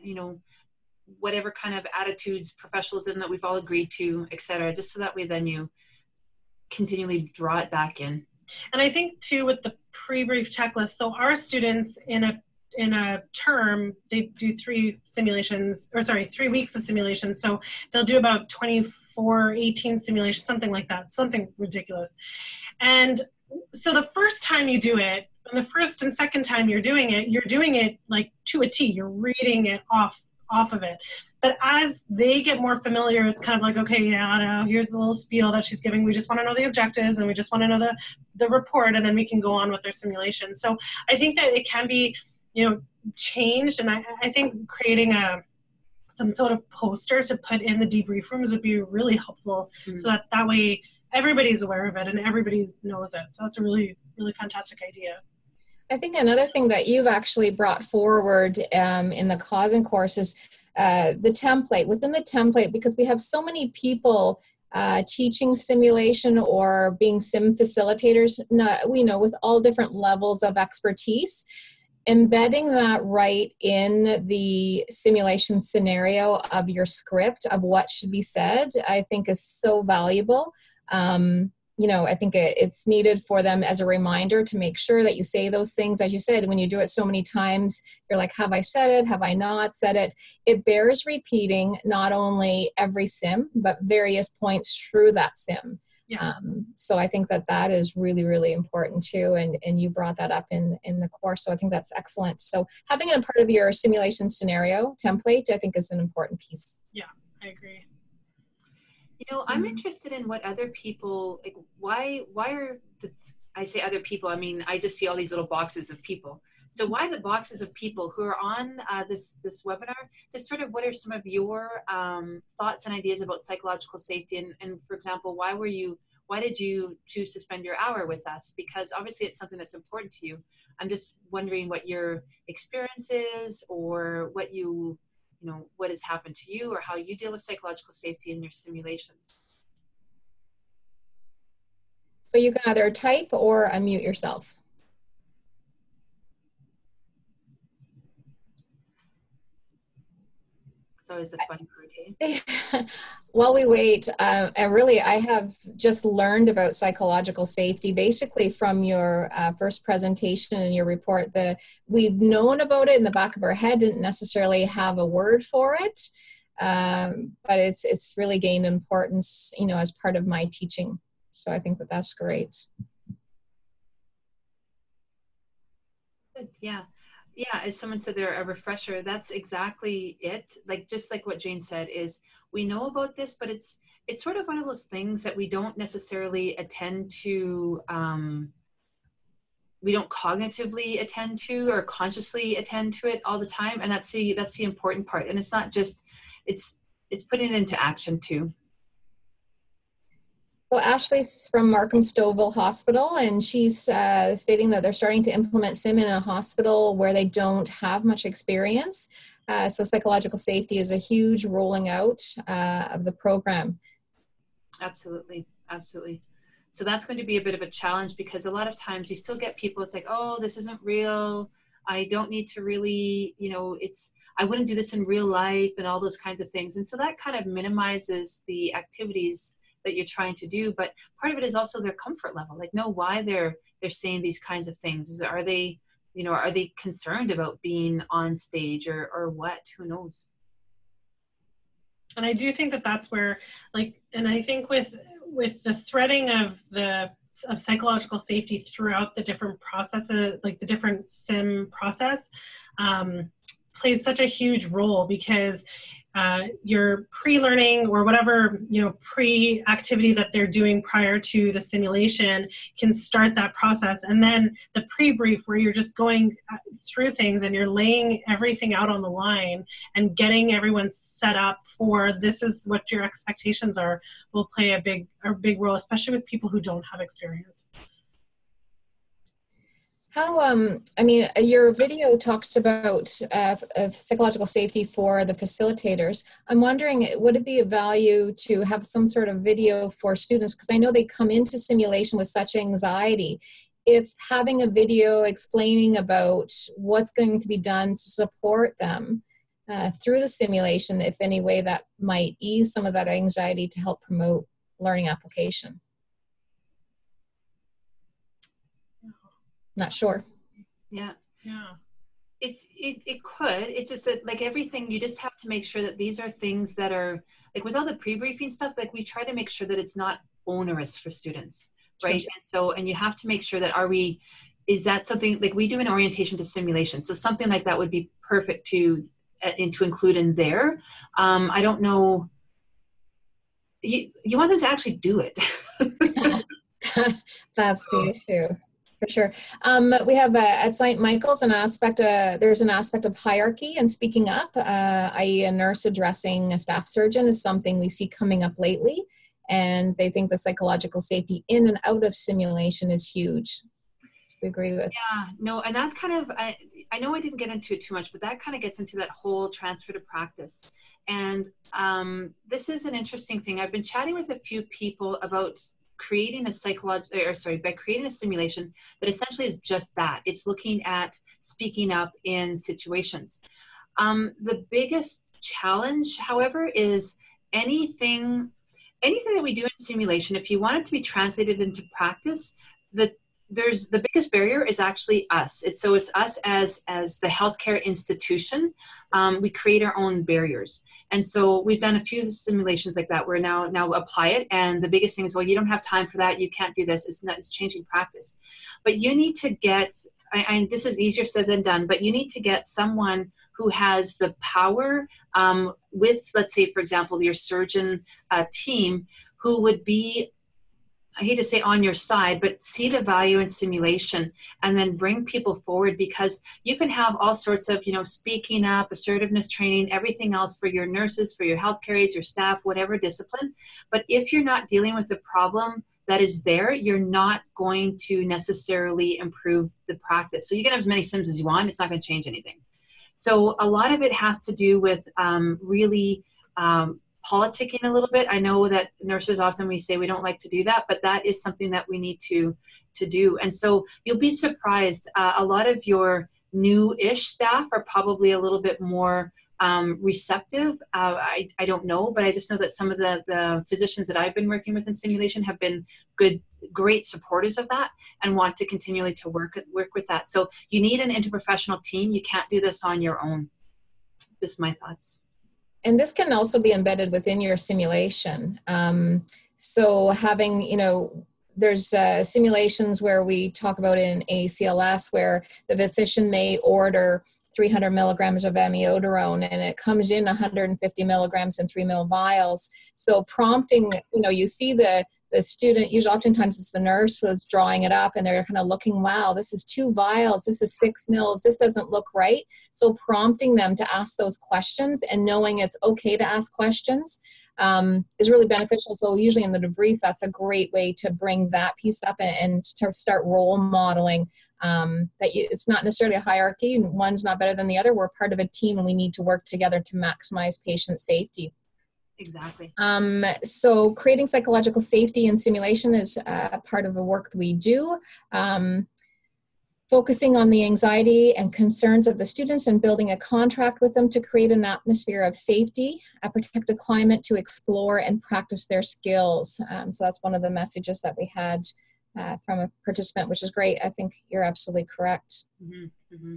whatever kind of attitudes, professionalism that we've all agreed to, et cetera, just so that way then you continually draw it back in. And I think too with the pre-brief checklist, so our students in a term, they do 3 weeks of simulations. So they'll do about 18 simulations, something like that, something ridiculous. And so the first time you do it, and the first and second time you're doing it like to a T, you're reading it off of it. But as they get more familiar, it's kind of like, okay, now here's the little spiel that she's giving. We just want to know the objectives, and we just want to know the report, and then we can go on with their simulation. So I think that it can be, changed. And I think creating some sort of poster to put in the debrief rooms would be really helpful. Mm-hmm. So that way everybody's aware of it and everybody knows it. So that's a really, really fantastic idea. I think another thing that you've actually brought forward in the Cause course is the template. Within the template, because we have so many people teaching simulation or being sim facilitators, with all different levels of expertise, embedding that right in the simulation scenario of your script of what should be said, I think is so valuable. I think it's needed for them as a reminder to make sure that you say those things. As you said, when you do it so many times, you're like, have I said it? Have I not said it? It bears repeating not only every sim, but various points through that sim. Yeah. So I think that is really, really important too. And you brought that up in the course. So I think that's excellent. So having it a part of your simulation scenario template, I think is an important piece. Yeah, I agree. I'm interested in what other people, like, why are I say other people, I mean, I just see all these little boxes of people. So why the boxes of people who are on this webinar? Just sort of what are some of your thoughts and ideas about psychological safety? And for example, why did you choose to spend your hour with us? Because obviously it's something that's important to you. I'm just wondering what your experience is, or what what has happened to you, or how you deal with psychological safety in your simulations. So you can either type or unmute yourself. It's always the fun part, eh? While we wait, and really I have just learned about psychological safety basically from your first presentation and your report. We've known about it in the back of our head, didn't necessarily have a word for it, but it's really gained importance, as part of my teaching. So I think that's great. Good, yeah. Yeah, as someone said there, a refresher, that's exactly it. Like, just like what Jane said, is we know about this, but it's sort of one of those things that we don't necessarily attend to, we don't cognitively attend to or consciously attend to it all the time. And that's the important part. And it's not just, it's putting it into action too. So Ashley's from Markham Stouffville Hospital, and she's stating that they're starting to implement SIM in a hospital where they don't have much experience. So psychological safety is a huge rolling out of the program. Absolutely, absolutely. So that's going to be a bit of a challenge, because a lot of times you still get people, it's like, oh, this isn't real. I don't need to really, I wouldn't do this in real life, and all those kinds of things. And so that kind of minimizes the activities that you're trying to do. But part of it is also their comfort level, like know why they're saying these kinds of things. Are they concerned about being on stage, or what? Who knows? And I do think that that's where, and I think with the threading of psychological safety throughout the different processes, like the different SIM process, plays such a huge role, because your pre-learning or whatever, pre-activity that they're doing prior to the simulation can start that process. And then the pre-brief, where you're just going through things and you're laying everything out on the line and getting everyone set up for this is what your expectations are, will play a big role, especially with people who don't have experience. How, your video talks about psychological safety for the facilitators. I'm wondering, would it be of value to have some sort of video for students? Because I know they come into simulation with such anxiety. If having a video explaining about what's going to be done to support them through the simulation, if any way that might ease some of that anxiety to help promote learning application. Not sure. Yeah. It could. It's just that, like everything, you just have to make sure that these are things that are, like with all the pre-briefing stuff, like we try to make sure that it's not onerous for students, right? Sure. And you have to make sure that is that something, like we do an orientation to simulation. So something like that would be perfect to include in there. I don't know. You want them to actually do it. That's the issue. For sure. We have at St. Michael's there's an aspect of hierarchy and speaking up, i.e. a nurse addressing a staff surgeon is something we see coming up lately. And they think the psychological safety in and out of simulation is huge. We agree with. Yeah, no, and that's kind of, I know I didn't get into it too much, but that kind of gets into that whole transfer to practice. And this is an interesting thing. I've been chatting with a few people about creating by creating a simulation that essentially is just that. It's looking at speaking up in situations. The biggest challenge, however, is anything that we do in simulation, if you want it to be translated into practice, the biggest barrier is actually us. It's us as the healthcare institution. We create our own barriers. And so we've done a few simulations like that where now apply it. And the biggest thing is, well, you don't have time for that. You can't do this. It's changing practice. But you need to get, and this is easier said than done, but you need to get someone who has the power with, let's say, for example, your surgeon team, who would be I hate to say on your side, but see the value in simulation and then bring people forward, because you can have all sorts of, speaking up, assertiveness training, everything else for your nurses, for your healthcare aides, your staff, whatever discipline. But if you're not dealing with the problem that is there, you're not going to necessarily improve the practice. So you can have as many sims as you want. It's not going to change anything. So a lot of it has to do with really politicking a little bit. I know that nurses often, we say we don't like to do that, but that is something that we need to do. And so you'll be surprised. A lot of your new-ish staff are probably a little bit more receptive. I don't know, but I just know that some of the physicians that I've been working with in simulation have been great supporters of that and want to continually to work with that. So you need an interprofessional team. You can't do this on your own. Just my thoughts. And this can also be embedded within your simulation. So having, there's simulations where we talk about in ACLS where the physician may order 300 milligrams of amiodarone and it comes in 150 milligrams in 3 ml vials. So prompting, you see the student, usually oftentimes it's the nurse who's drawing it up and they're kind of looking, wow, this is 2 vials, this is 6 mils, this doesn't look right. So prompting them to ask those questions and knowing it's okay to ask questions is really beneficial. So usually in the debrief, that's a great way to bring that piece up and to start role modeling it's not necessarily a hierarchy. One's not better than the other. We're part of a team and we need to work together to maximize patient safety. Exactly. So creating psychological safety in simulation is part of the work that we do. Focusing on the anxiety and concerns of the students and building a contract with them to create an atmosphere of safety, a protected climate to explore and practice their skills. So that's one of the messages that we had from a participant, which is great. I think you're absolutely correct. Mm-hmm. Mm-hmm.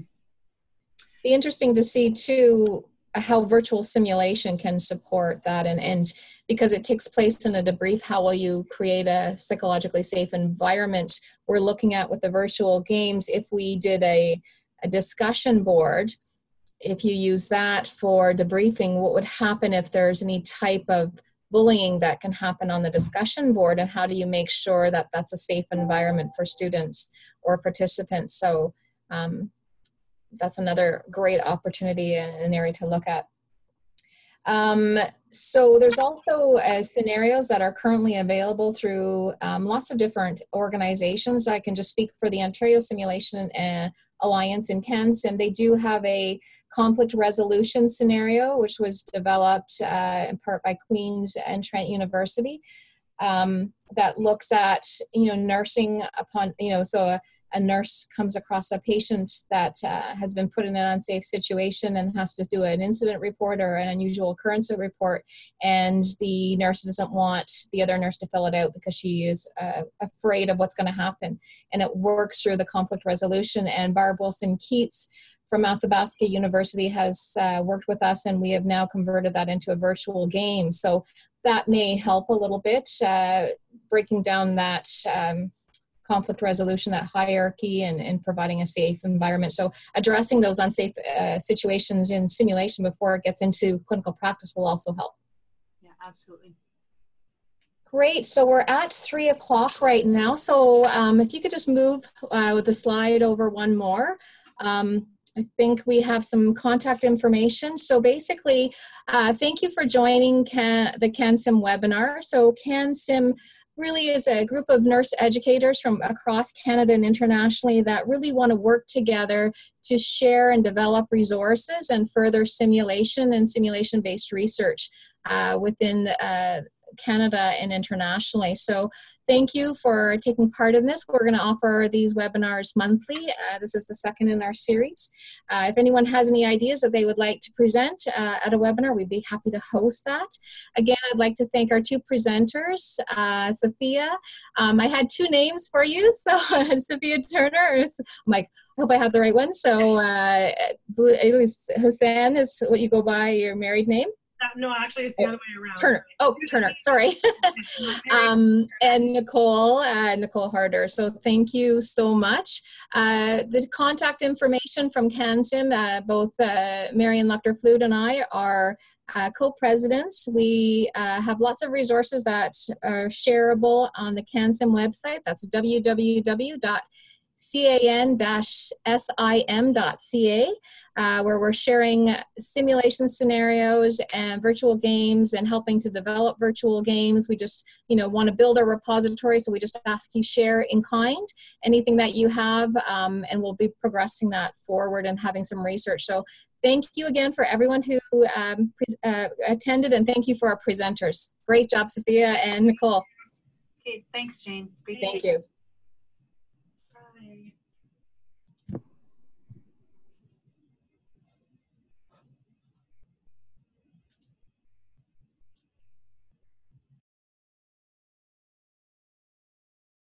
Be interesting to see too how virtual simulation can support that, and because it takes place in a debrief, how will you create a psychologically safe environment? We're looking at with the virtual games, if we did a discussion board, if you use that for debriefing, what would happen if there's any type of bullying that can happen on the discussion board, and how do you make sure that that's a safe environment for students or participants? So that's another great opportunity and an area to look at. So there's also scenarios that are currently available through lots of different organizations. I can just speak for the Ontario Simulation Alliance in CanSim. They do have a conflict resolution scenario, which was developed in part by Queen's and Trent University, that looks at, nursing upon, so a nurse comes across a patient that has been put in an unsafe situation and has to do an incident report or an unusual occurrence report, and the nurse doesn't want the other nurse to fill it out because she is afraid of what's going to happen. And it works through the conflict resolution, and Barb Wilson-Keats from Athabasca University has worked with us, and we have now converted that into a virtual game. So that may help a little bit, breaking down that conflict resolution, that hierarchy, and providing a safe environment. So addressing those unsafe situations in simulation before it gets into clinical practice will also help. Yeah, absolutely. Great. So we're at 3 o'clock right now. So if you could just move with the slide over one more. I think we have some contact information. So basically, thank you for joining the CanSim webinar. So CanSim really is a group of nurse educators from across Canada and internationally that really want to work together to share and develop resources and further simulation and simulation-based research within Canada and internationally. So thank you for taking part in this. We're going to offer these webinars monthly. This is the second in our series. If anyone has any ideas that they would like to present at a webinar, we'd be happy to host that. Again, I'd like to thank our 2 presenters, Sophia. I had 2 names for you, so Sophia Turner. I'm like, I hope I have the right one. So Hussein is what you go by, your married name. No, actually, it's the other way around. Turner. Oh, Turner. Sorry. And Nicole Harder. So thank you so much. The contact information from CanSim, both Marion Luchter-Flute and I are co-presidents. We have lots of resources that are shareable on the CanSim website. That's www.can-sim.ca, where we're sharing simulation scenarios and virtual games and helping to develop virtual games. We just, want to build our repository, so we just ask you share in kind anything that you have, and we'll be progressing that forward and having some research. So thank you again for everyone who attended, and thank you for our presenters. Great job, Sophia and Nicole. Okay, thanks, Jane. Thank you.